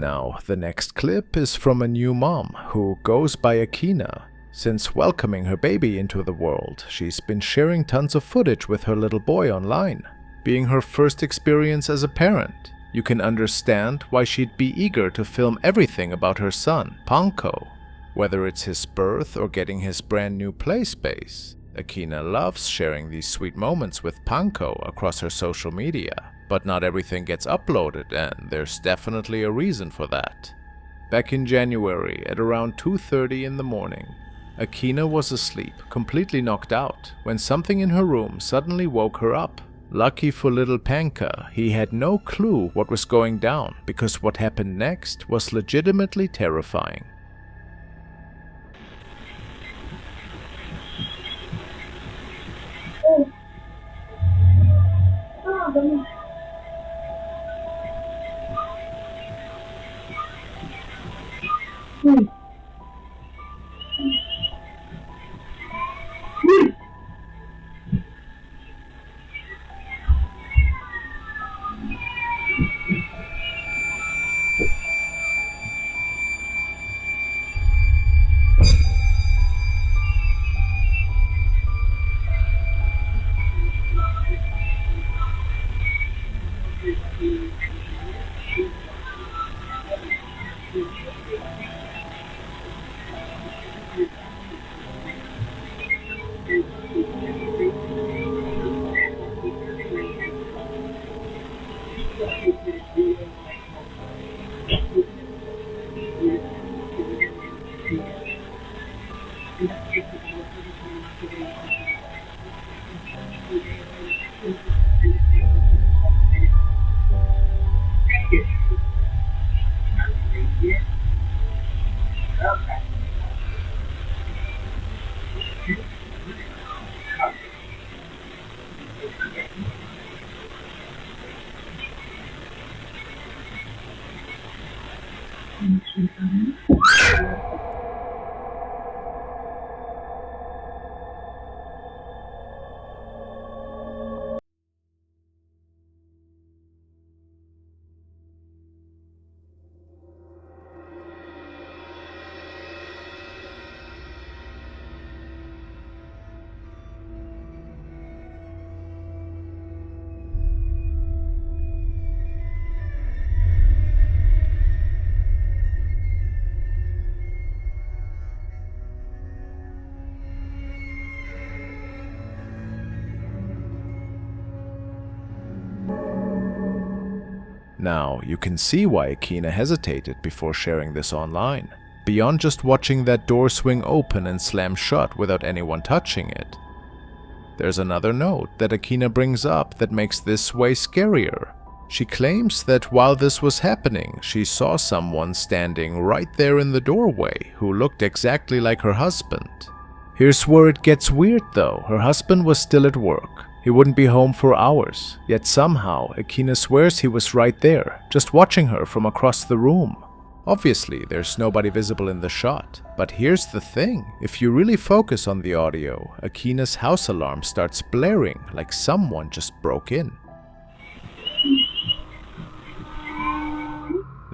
Now, the next clip is from a new mom who goes by Akina. Since welcoming her baby into the world, she's been sharing tons of footage with her little boy online. Being her first experience as a parent, you can understand why she'd be eager to film everything about her son, Panko. Whether it's his birth or getting his brand new play space, Akina loves sharing these sweet moments with Panko across her social media. But not everything gets uploaded, and there's definitely a reason for that. Back in January at around 2:30 in the morning, Akina was asleep, completely knocked out, when something in her room suddenly woke her up. Lucky for little Panka, he had no clue what was going down, because what happened next was legitimately terrifying. Now, you can see why Akina hesitated before sharing this online. Beyond just watching that door swing open and slam shut without anyone touching it, there's another note that Akina brings up that makes this way scarier. She claims that while this was happening, she saw someone standing right there in the doorway who looked exactly like her husband. Here's where it gets weird though. Her husband was still at work. He wouldn't be home for hours, yet somehow Akina swears he was right there, just watching her from across the room. Obviously, there's nobody visible in the shot, but here's the thing. If you really focus on the audio, Akina's house alarm starts blaring like someone just broke in.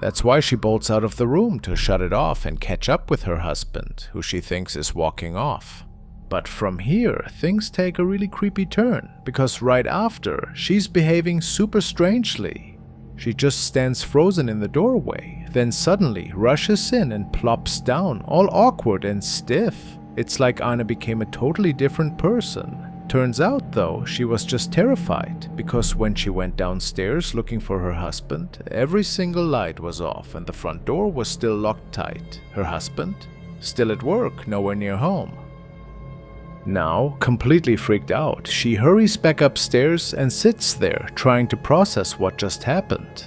That's why she bolts out of the room to shut it off and catch up with her husband, who she thinks is walking off. But from here, things take a really creepy turn, because right after, she's behaving super strangely. She just stands frozen in the doorway, then suddenly rushes in and plops down, all awkward and stiff. It's like Anna became a totally different person. Turns out though, she was just terrified, because when she went downstairs looking for her husband, every single light was off and the front door was still locked tight. Her husband? Still at work, nowhere near home. Now, completely freaked out, she hurries back upstairs and sits there, trying to process what just happened.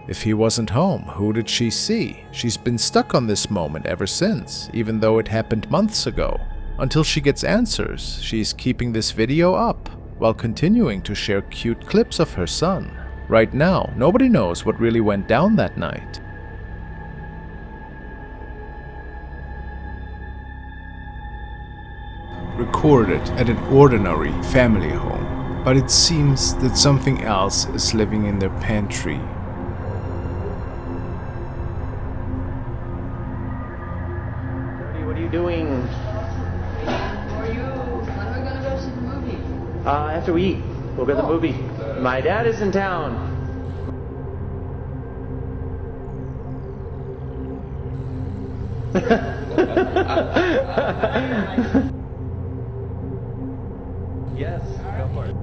If he wasn't home, who did she see? She's been stuck on this moment ever since, even though it happened months ago. Until she gets answers, she's keeping this video up, while continuing to share cute clips of her son. Right now, nobody knows what really went down that night. Recorded at an ordinary family home, but it seems that something else is living in their pantry. you doing? When are we gonna go see the movie? After we eat, we'll go to the movie. My dad is in town. Yes, go for it.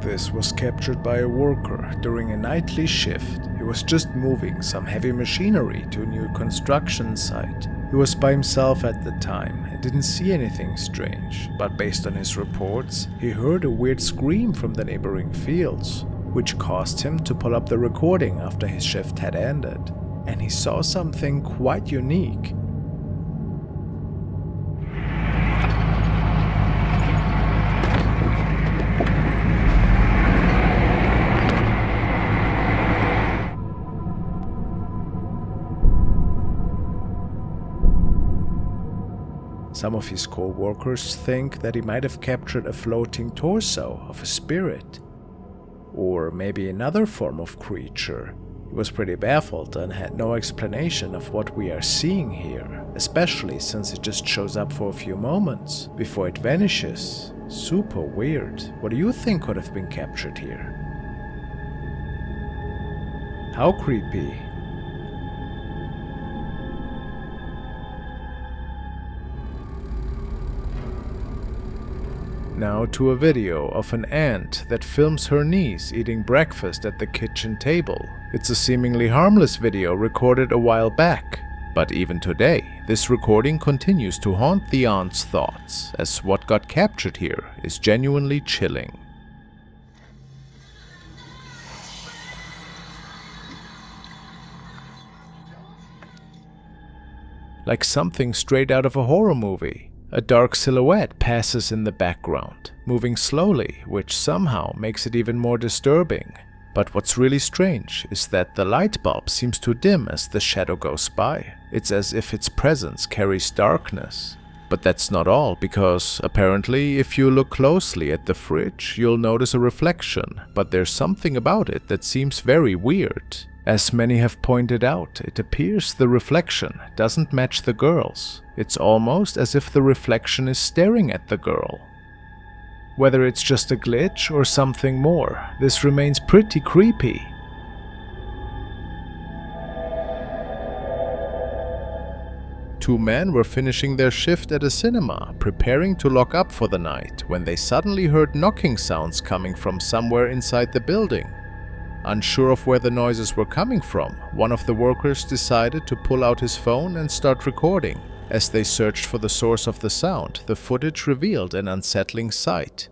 This was captured by a worker during a nightly shift. He was just moving some heavy machinery to a new construction site. He was by himself at the time and didn't see anything strange, but based on his reports, he heard a weird scream from the neighboring fields, which caused him to pull up the recording after his shift had ended. And he saw something quite unique. Some of his co-workers think that he might have captured a floating torso of a spirit, or maybe another form of creature. He was pretty baffled and had no explanation of what we are seeing here, especially since it just shows up for a few moments before it vanishes. Super weird. What do you think could have been captured here? How creepy. Now to a video of an aunt that films her niece eating breakfast at the kitchen table. It's a seemingly harmless video recorded a while back, but even today, this recording continues to haunt the aunt's thoughts, as what got captured here is genuinely chilling. Like something straight out of a horror movie. A dark silhouette passes in the background, moving slowly, which somehow makes it even more disturbing. But what's really strange is that the light bulb seems to dim as the shadow goes by. It's as if its presence carries darkness. But that's not all, because apparently if you look closely at the fridge, you'll notice a reflection, but there's something about it that seems very weird. As many have pointed out, it appears the reflection doesn't match the girl's. It's almost as if the reflection is staring at the girl. Whether it's just a glitch or something more, this remains pretty creepy. Two men were finishing their shift at a cinema, preparing to lock up for the night, when they suddenly heard knocking sounds coming from somewhere inside the building. Unsure of where the noises were coming from, one of the workers decided to pull out his phone and start recording. As they searched for the source of the sound, the footage revealed an unsettling sight.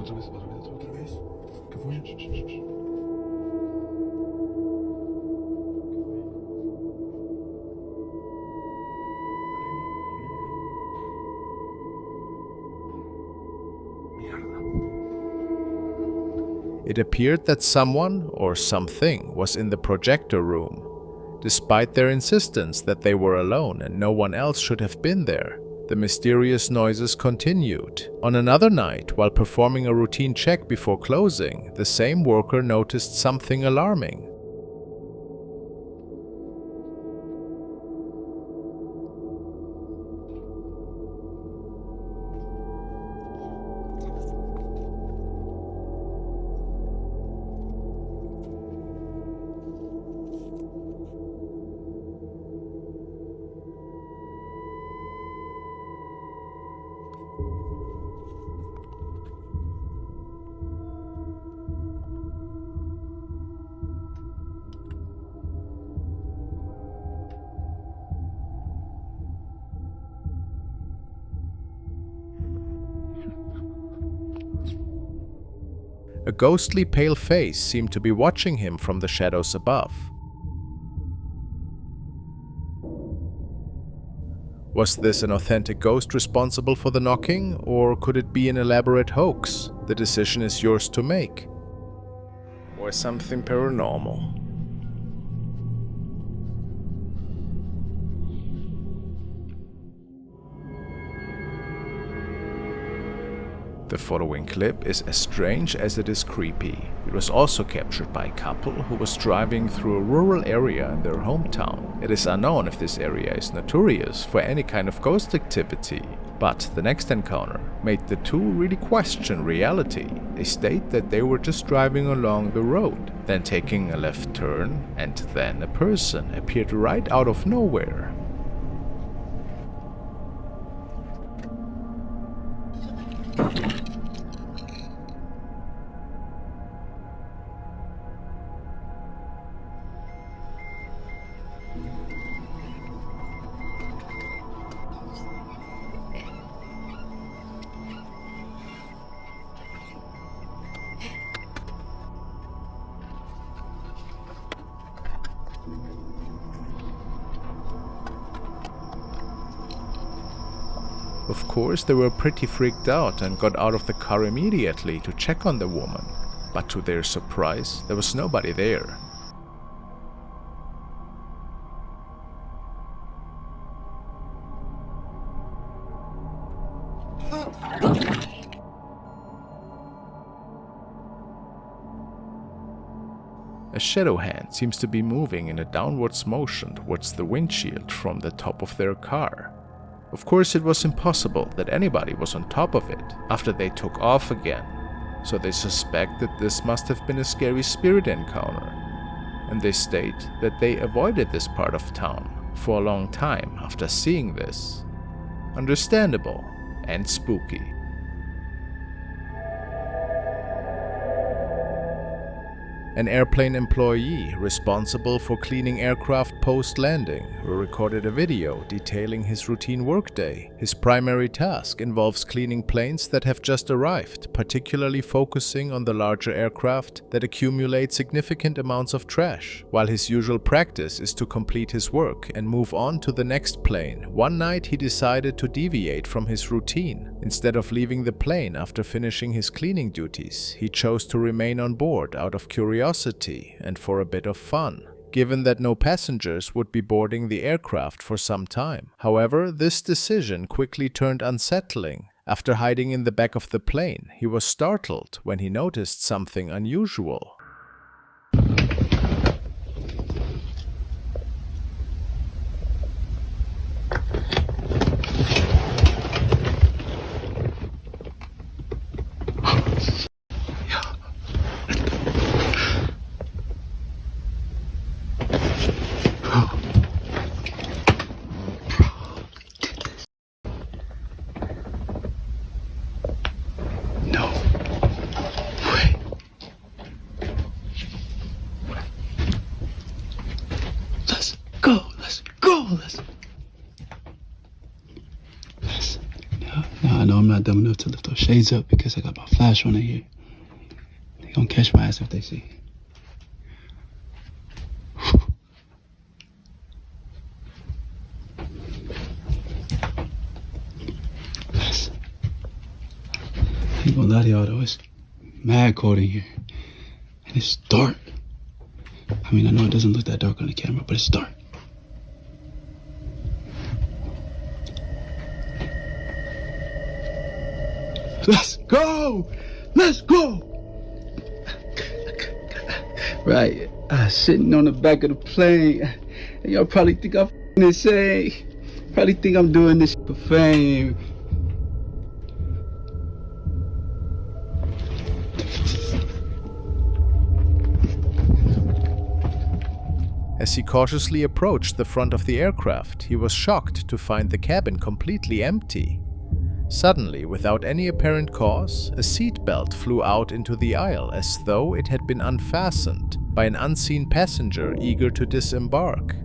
Otra vez. ¿Qué fue? It appeared that someone or something was in the projector room. Despite their insistence that they were alone and no one else should have been there, the mysterious noises continued. On another night, while performing a routine check before closing, the same worker noticed something alarming. A ghostly pale face seemed to be watching him from the shadows above. Was this an authentic ghost responsible for the knocking, or could it be an elaborate hoax? The decision is yours to make. Or something paranormal. The following clip is as strange as it is creepy. It was also captured by a couple who was driving through a rural area in their hometown. It is unknown if this area is notorious for any kind of ghost activity, but the next encounter made the two really question reality. They state that they were just driving along the road, then taking a left turn, and then a person appeared right out of nowhere. Of course, they were pretty freaked out and got out of the car immediately to check on the woman, but to their surprise, there was nobody there. A shadow hand seems to be moving in a downwards motion towards the windshield from the top of their car. Of course, it was impossible that anybody was on top of it after they took off again, so they suspect that this must have been a scary spirit encounter, and they state that they avoided this part of town for a long time after seeing this. Understandable and spooky. An airplane employee responsible for cleaning aircraft post-landing recorded a video detailing his routine workday. His primary task involves cleaning planes that have just arrived, particularly focusing on the larger aircraft that accumulate significant amounts of trash. While his usual practice is to complete his work and move on to the next plane, one night he decided to deviate from his routine. Instead of leaving the plane after finishing his cleaning duties, he chose to remain on board out of curiosity and for a bit of fun, given that no passengers would be boarding the aircraft for some time. However, this decision quickly turned unsettling. After hiding in the back of the plane, he was startled when he noticed something unusual. Now I know I'm not dumb enough to lift those shades up because I got my flash on in here. They gonna catch my ass if they see. I ain't gonna lie to y'all though, it's mad cold in here. And it's dark. I mean, I know it doesn't look that dark on the camera, but it's dark. Let's go! Let's go! Right, sitting on the back of the plane. And y'all probably think I'm insane. Probably think I'm doing this for fame. As he cautiously approached the front of the aircraft, he was shocked to find the cabin completely empty. Suddenly, without any apparent cause, a seat belt flew out into the aisle as though it had been unfastened by an unseen passenger eager to disembark.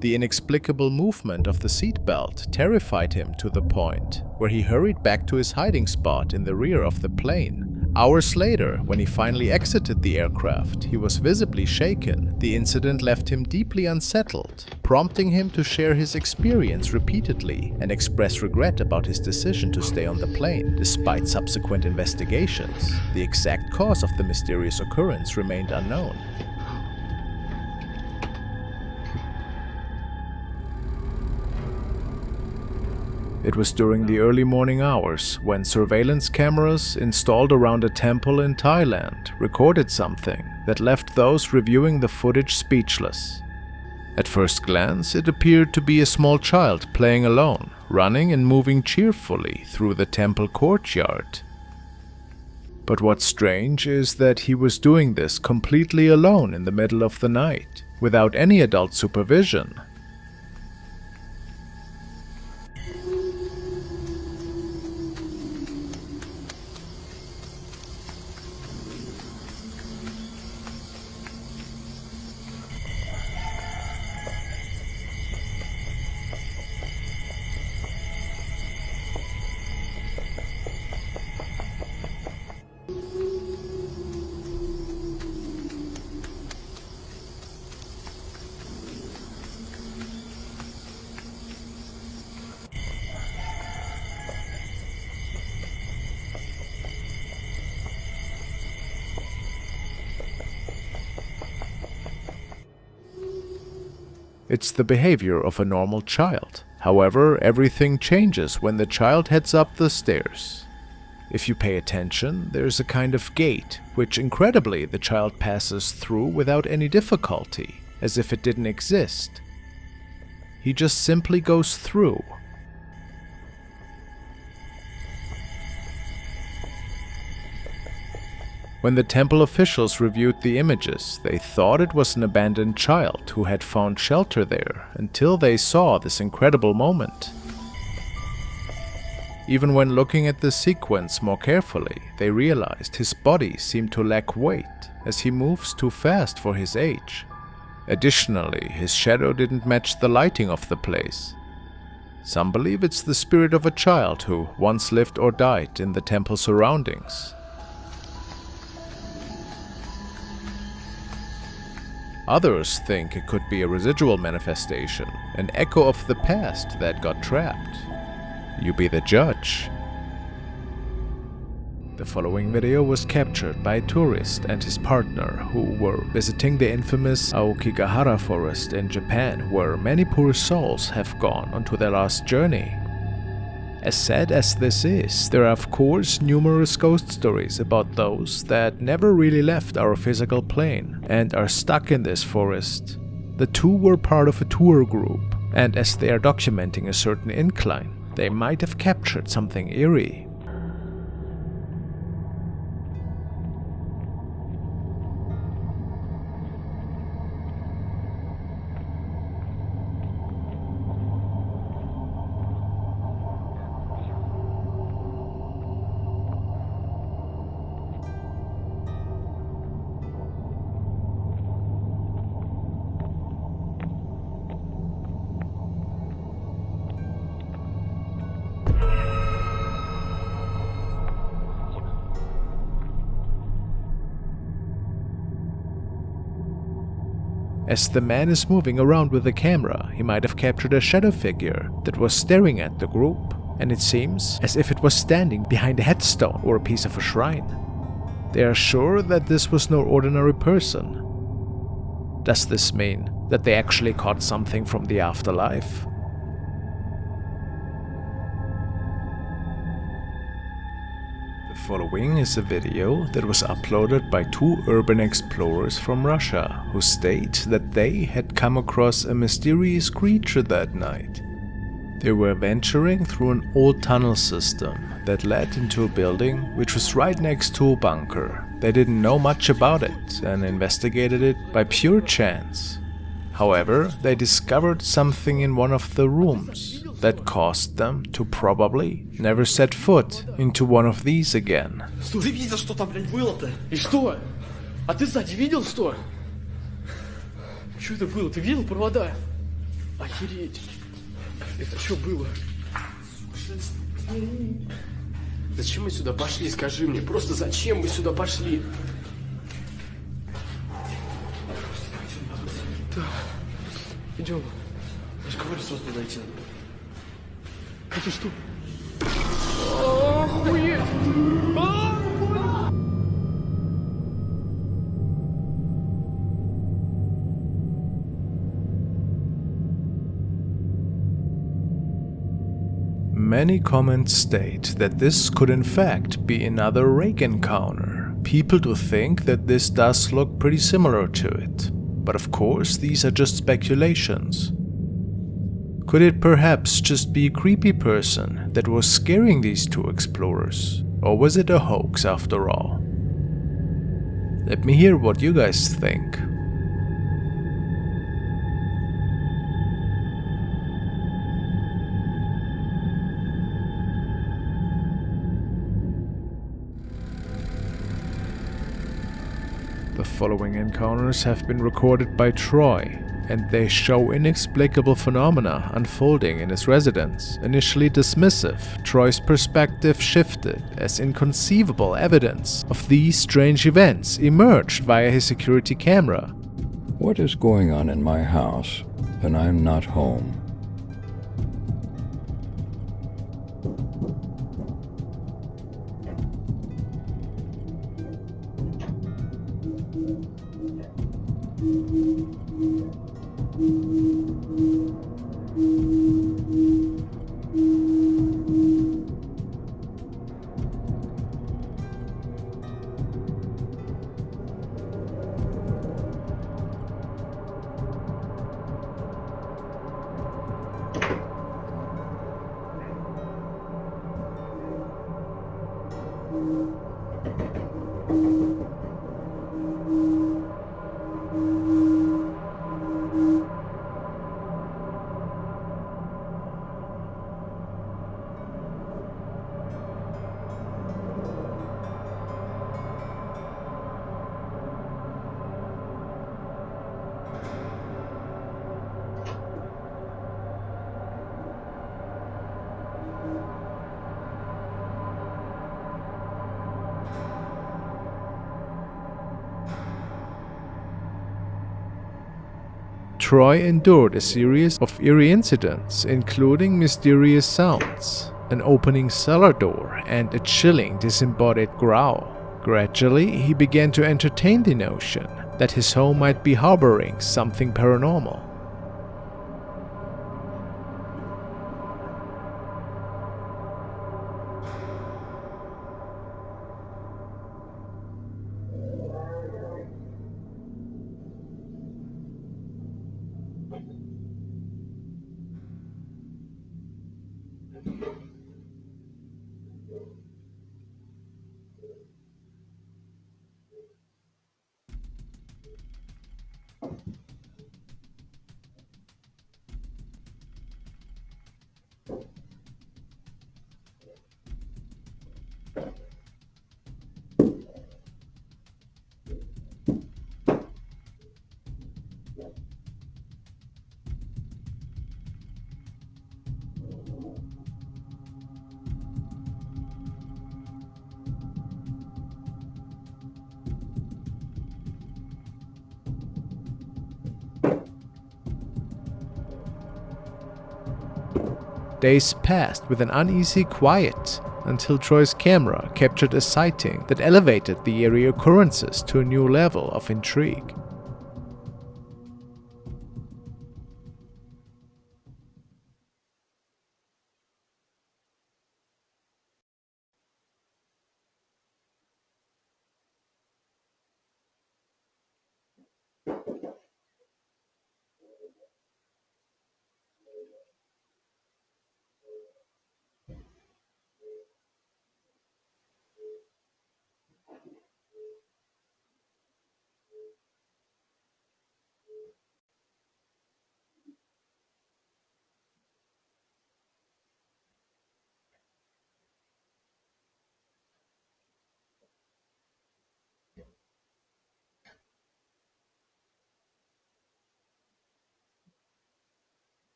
The inexplicable movement of the seatbelt terrified him to the point where he hurried back to his hiding spot in the rear of the plane. Hours later, when he finally exited the aircraft, he was visibly shaken. The incident left him deeply unsettled, prompting him to share his experience repeatedly and express regret about his decision to stay on the plane. Despite subsequent investigations, the exact cause of the mysterious occurrence remained unknown. It was during the early morning hours when surveillance cameras installed around a temple in Thailand recorded something that left those reviewing the footage speechless. At first glance, it appeared to be a small child playing alone, running and moving cheerfully through the temple courtyard. But what's strange is that he was doing this completely alone in the middle of the night, without any adult supervision. It's the behavior of a normal child. However, everything changes when the child heads up the stairs. If you pay attention, there's a kind of gate, which incredibly the child passes through without any difficulty, as if it didn't exist. He just simply goes through. When the temple officials reviewed the images, they thought it was an abandoned child who had found shelter there until they saw this incredible moment. Even when looking at the sequence more carefully, they realized his body seemed to lack weight as he moves too fast for his age. Additionally, his shadow didn't match the lighting of the place. Some believe it's the spirit of a child who once lived or died in the temple surroundings. Others think it could be a residual manifestation, an echo of the past that got trapped. You be the judge. The following video was captured by a tourist and his partner who were visiting the infamous Aokigahara forest in Japan, where many poor souls have gone onto their last journey. As sad as this is, there are of course numerous ghost stories about those that never really left our physical plane and are stuck in this forest. The two were part of a tour group, and as they are documenting a certain incline, they might have captured something eerie. As the man is moving around with the camera, he might have captured a shadow figure that was staring at the group, and it seems as if it was standing behind a headstone or a piece of a shrine. They are sure that this was no ordinary person. Does this mean that they actually caught something from the afterlife? The following is a video that was uploaded by two urban explorers from Russia who state that they had come across a mysterious creature that night. They were venturing through an old tunnel system that led into a building which was right next to a bunker. They didn't know much about it and investigated it by pure chance. However, they discovered something in one of the rooms that caused them to probably never set foot into one of these again. Ты видел, что там, блядь, было-то? И что? А ты сзади видел, что? Что это было? Ты видел провода? Охереть. Это что было? Зачем мы сюда пошли, скажи мне? Просто зачем мы сюда пошли? Так, идем. Я же говорю, сразу дойти надо. Это что? Охуеть! Many comments state that this could in fact be another rake encounter. People do think that this does look pretty similar to it, but of course these are just speculations. Could it perhaps just be a creepy person that was scaring these two explorers? Or was it a hoax after all? Let me hear what you guys think. The following encounters have been recorded by Troy, and they show inexplicable phenomena unfolding in his residence. Initially dismissive, Troy's perspective shifted as inconceivable evidence of these strange events emerged via his security camera. What is going on in my house when I'm not home? Troy endured a series of eerie incidents, including mysterious sounds, an opening cellar door, and a chilling disembodied growl. Gradually, he began to entertain the notion that his home might be harboring something paranormal. Days passed with an uneasy quiet until Troy's camera captured a sighting that elevated the eerie occurrences to a new level of intrigue.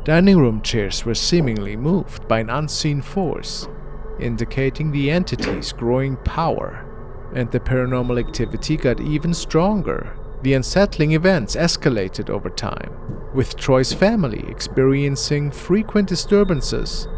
Dining room chairs were seemingly moved by an unseen force, indicating the entity's growing power, and the paranormal activity got even stronger. The unsettling events escalated over time, with Troy's family experiencing frequent disturbances.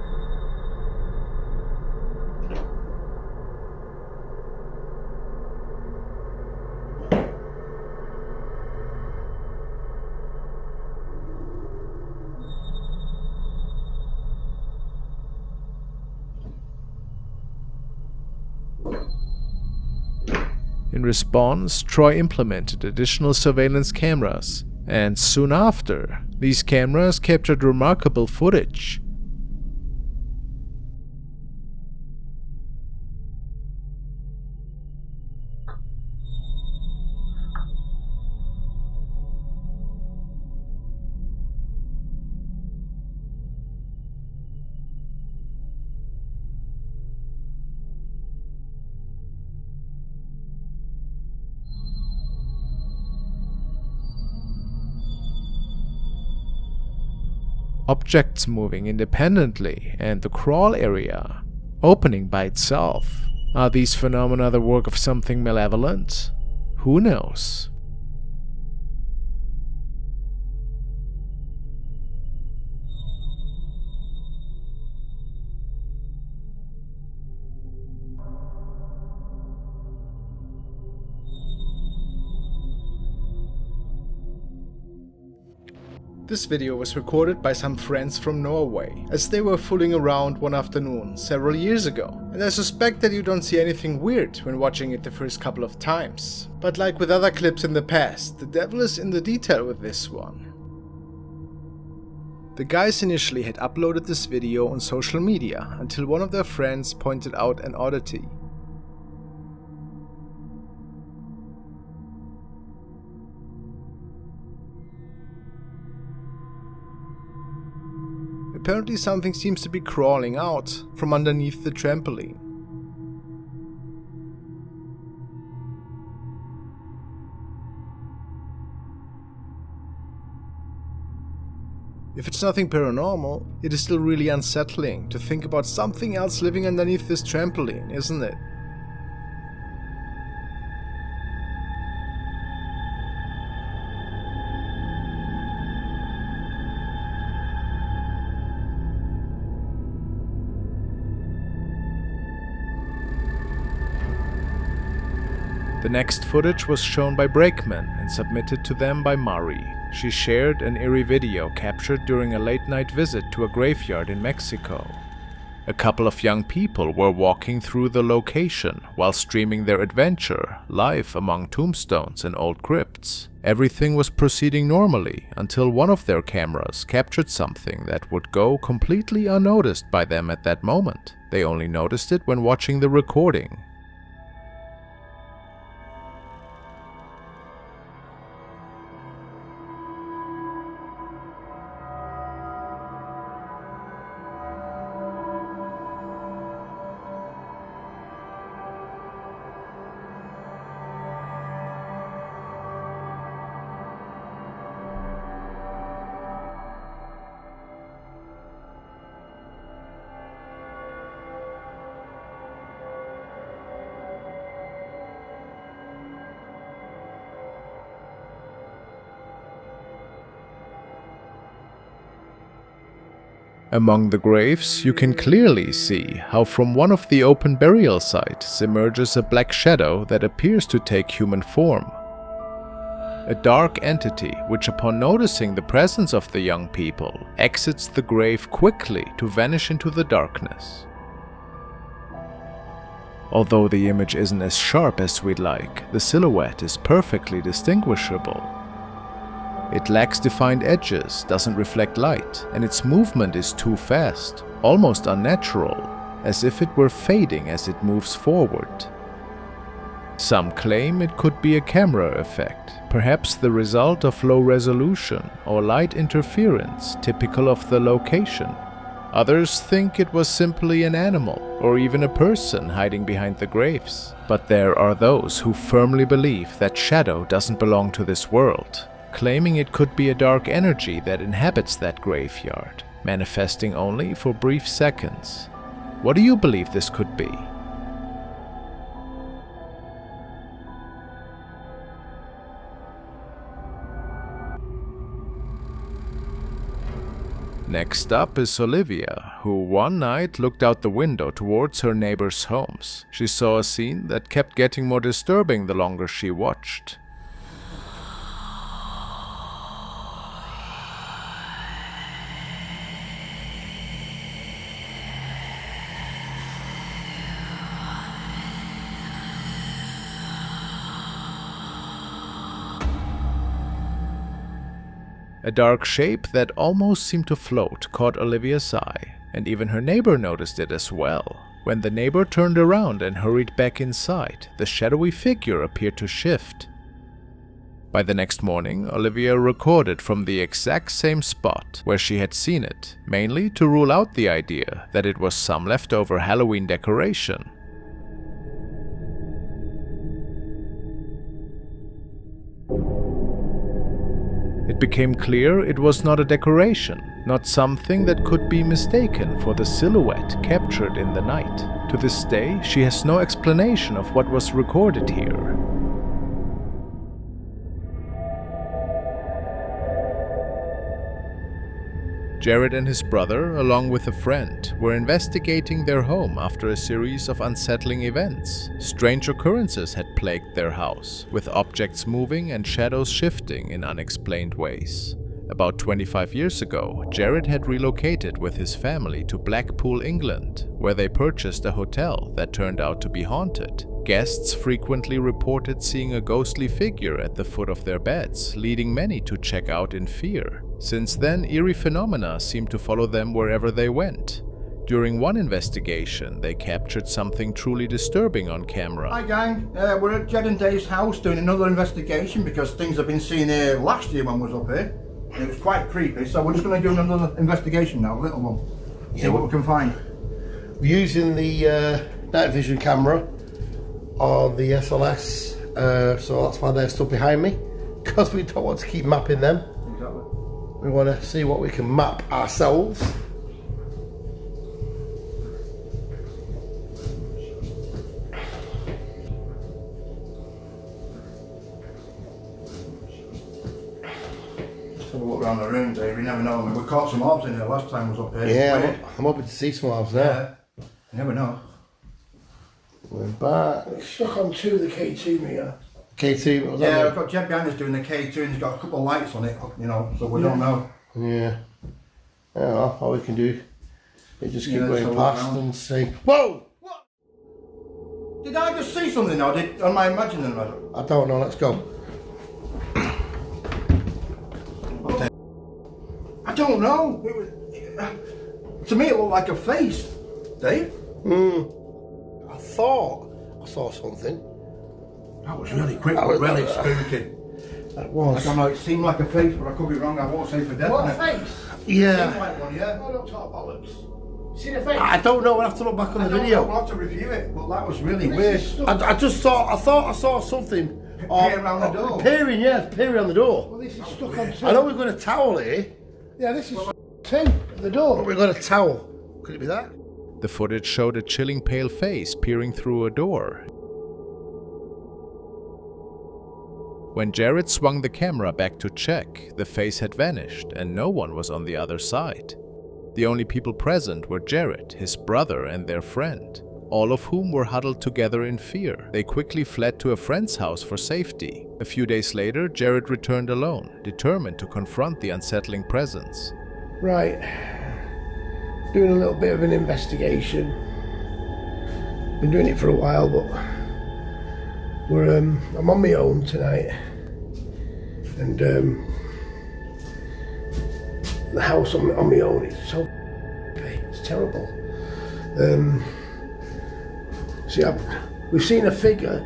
In response, Troy implemented additional surveillance cameras, and soon after, these cameras captured remarkable footage. Objects moving independently, and the crawl area opening by itself. Are these phenomena the work of something malevolent? Who knows? This video was recorded by some friends from Norway, as they were fooling around one afternoon several years ago, and I suspect that you don't see anything weird when watching it the first couple of times. But like with other clips in the past, the devil is in the detail with this one. The guys initially had uploaded this video on social media until one of their friends pointed out an oddity. Apparently something seems to be crawling out from underneath the trampoline. If it's nothing paranormal, it is still really unsettling to think about something else living underneath this trampoline, isn't it? The next footage was shown by Brakeman and submitted to them by Mari. She shared an eerie video captured during a late-night visit to a graveyard in Mexico. A couple of young people were walking through the location while streaming their adventure live among tombstones and old crypts. Everything was proceeding normally until one of their cameras captured something that would go completely unnoticed by them at that moment. They only noticed it when watching the recording. Among the graves, you can clearly see how from one of the open burial sites emerges a black shadow that appears to take human form. A dark entity which, upon noticing the presence of the young people, exits the grave quickly to vanish into the darkness. Although the image isn't as sharp as we'd like, the silhouette is perfectly distinguishable. It lacks defined edges, doesn't reflect light, and its movement is too fast, almost unnatural, as if it were fading as it moves forward. Some claim it could be a camera effect, perhaps the result of low resolution or light interference typical of the location. Others think it was simply an animal or even a person hiding behind the graves. But there are those who firmly believe that shadow doesn't belong to this world, claiming it could be a dark energy that inhabits that graveyard, manifesting only for brief seconds. What do you believe this could be? Next up is Olivia, who one night looked out the window towards her neighbors' homes. She saw a scene that kept getting more disturbing the longer she watched. A dark shape that almost seemed to float caught Olivia's eye, and even her neighbor noticed it as well. When the neighbor turned around and hurried back inside, the shadowy figure appeared to shift. By the next morning, Olivia recorded from the exact same spot where she had seen it, mainly to rule out the idea that it was some leftover Halloween decoration. It became clear it was not a decoration, not something that could be mistaken for the silhouette captured in the night. To this day, she has no explanation of what was recorded here. Jared and his brother, along with a friend, were investigating their home after a series of unsettling events. Strange occurrences had plagued their house, with objects moving and shadows shifting in unexplained ways. About 25 years ago, Jared had relocated with his family to Blackpool, England, where they purchased a hotel that turned out to be haunted. Guests frequently reported seeing a ghostly figure at the foot of their beds, leading many to check out in fear. Since then, eerie phenomena seemed to follow them wherever they went. During one investigation, they captured something truly disturbing on camera. Hi gang, we're at Jed and Dave's house doing another investigation because things have been seen here last year when we was up here. And it was quite creepy, so we're just going to do another investigation now, a little one. See what we can find. We're using the night vision camera on the SLS, so that's why they're stood behind me, because we don't want to keep mapping them. Exactly. We want to see what we can map ourselves. Have a look around the room, Dave. You never know. I mean, we caught some orbs in here last time I was up here. Yeah, I'm hoping to see some orbs now. Yeah. You never know. We're back. It's stuck on two of the K2 meter. K2, what was that? Yeah, we've got Jed behind us doing the K2 and he's got a couple of lights on it, you know, so we don't know. Yeah. Yeah, well, all we can do You just keep going past and see. Whoa! What? Did I just see something or am I imagining it? I don't know, let's go. I don't know. To me it looked like a face. Dave? I thought I saw something. That was really quick, but really spooky. That was. I don't know, it seemed like a face, but I could be wrong. I won't say for definite. What, a face? Yeah. Seemed like one, yeah. Oh, don't talk bollocks. See the face? I don't know, we'll have to look back on the video. We'll have to review it, but that was really This weird. is stuff. I thought I saw something. Peering around the door. Peering, yeah, peering on the door. Well, this is stuck on two. I know we've got a towel here, Yeah, this is two at the but door. we've got a towel. Could it be that? The footage showed a chilling pale face peering through a door. When Jared swung the camera back to check, the face had vanished and no one was on the other side. The only people present were Jared, his brother, and their friend, all of whom were huddled together in fear. They quickly fled to a friend's house for safety. A few days later, Jared returned alone, determined to confront the unsettling presence. Right. Doing a little bit of an investigation. Been doing it for a while, but I'm on my own tonight. And the house on my own is so it's terrible. See, we've seen a figure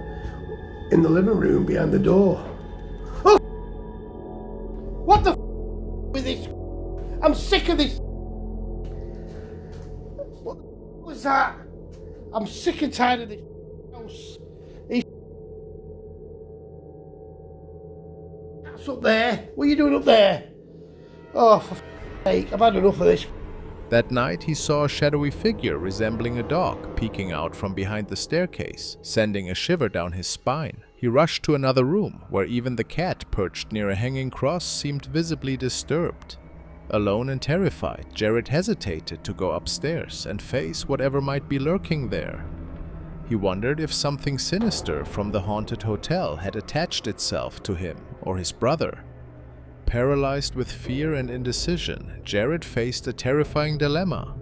in the living room behind the door. Oh! What the with this? I'm sick of this. What the was that? I'm sick and tired of this house. That's up there. What are you doing up there? Oh, for sake, I've had enough of this. That night, he saw a shadowy figure resembling a dog peeking out from behind the staircase, sending a shiver down his spine. He rushed to another room, where even the cat perched near a hanging cross seemed visibly disturbed. Alone and terrified, Jared hesitated to go upstairs and face whatever might be lurking there. He wondered if something sinister from the haunted hotel had attached itself to him or his brother. Paralyzed with fear and indecision, Jared faced a terrifying dilemma.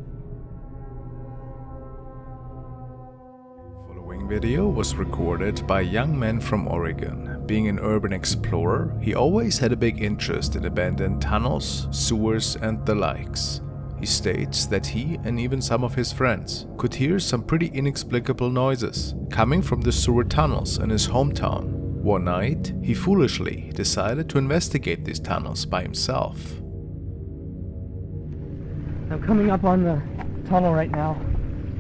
The following video was recorded by a young man from Oregon. Being an urban explorer, he always had a big interest in abandoned tunnels, sewers, and the likes. He states that he and even some of his friends could hear some pretty inexplicable noises coming from the sewer tunnels in his hometown. One night, he foolishly decided to investigate these tunnels by himself. I'm coming up on the tunnel right now.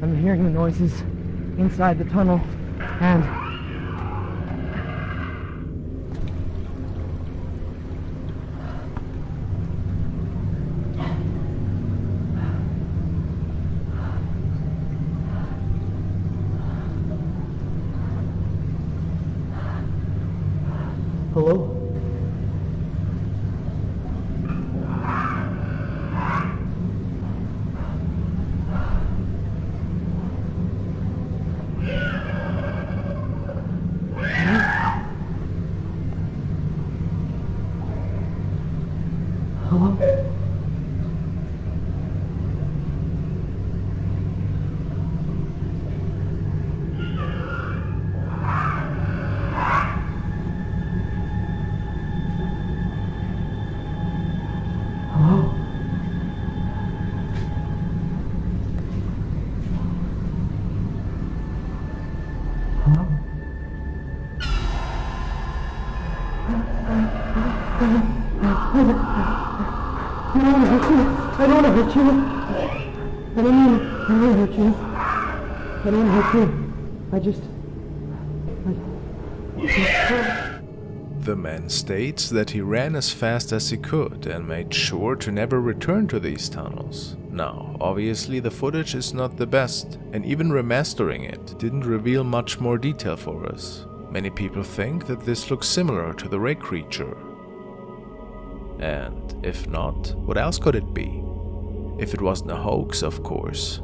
I'm hearing the noises inside the tunnel, and hello? Hello? I don't want to hurt you. I don't want to hurt you. I don't want to hurt you. I don't want to hurt you. I just... The man states that he ran as fast as he could and made sure to never return to these tunnels. Now, obviously the footage is not the best, and even remastering it didn't reveal much more detail for us. Many people think that this looks similar to the Ray creature. And if not, what else could it be? If it wasn't a hoax, of course.